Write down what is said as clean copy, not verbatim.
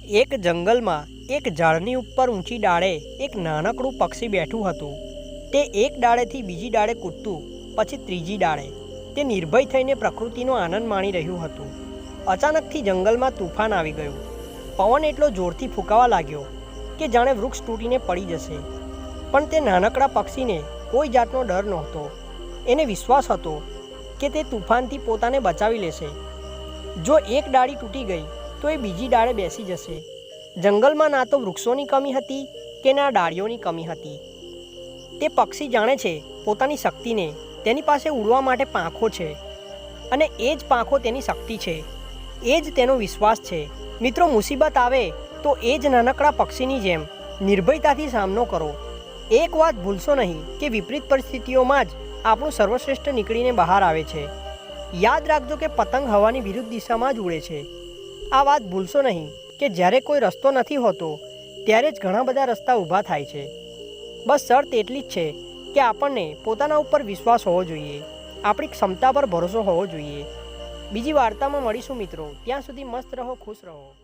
એક જંગલમાં એક ઝાડની ઉપર ઊંચી ડાળે એક નાનકડું પક્ષી બેઠું હતું. તે એક ડાળેથી બીજી ડાળે કૂદતું, પછી ત્રીજી ડાળે. તે નિર્ભય થઈને પ્રકૃતિનો આનંદ માણી રહ્યું હતું. અચાનકથી જંગલમાં તૂફાન આવી ગયું. પવન એટલો જોરથી ફૂંકાવા લાગ્યો કે જાણે વૃક્ષ તૂટીને પડી જશે. પણ તે નાનકડા પક્ષીને કોઈ જાતનો ડર નહોતો. એને વિશ્વાસ હતો કે તે તૂફાનથી પોતાને બચાવી લેશે. જો એક ડાળી તૂટી ગઈ તો એ બીજી ડાળે બેસી જશે. જંગલમાં ના તો વૃક્ષોની કમી હતી કે ના ડાળીઓની કમી હતી. તે પક્ષી જાણે છે પોતાની શક્તિને. તેની પાસે ઉડવા માટે પાંખો છે અને એ જ પાંખો તેની શક્તિ છે. એ જ તેનો વિશ્વાસ છે. મિત્રો, મુસીબત આવે તો એ જ નાનકડા પક્ષીની જેમ નિર્ભયતાથી સામનો કરો. એક વાત ભૂલશો નહીં કે વિપરીત પરિસ્થિતિઓમાં જ આપણું સર્વશ્રેષ્ઠ નીકળીને બહાર આવે છે. યાદ રાખજો કે પતંગ હવાની વિરુદ્ધ દિશામાં જ ઉડે છે. આ વાત ભૂલશો નહીં કે જ્યારે કોઈ રસ્તો નથી હોતો ત્યારે જ ઘણા બધા રસ્તા ઊભા થાય છે. બસ શરત એટલી જ છે કે આપણને પોતાના ઉપર વિશ્વાસ હોવો જોઈએ, આપણી ક્ષમતા પર ભરોસો હોવો જોઈએ. બીજી વાર્તામાં મળીશું મિત્રો. ત્યાં સુધી મસ્ત રહો, ખુશ રહો.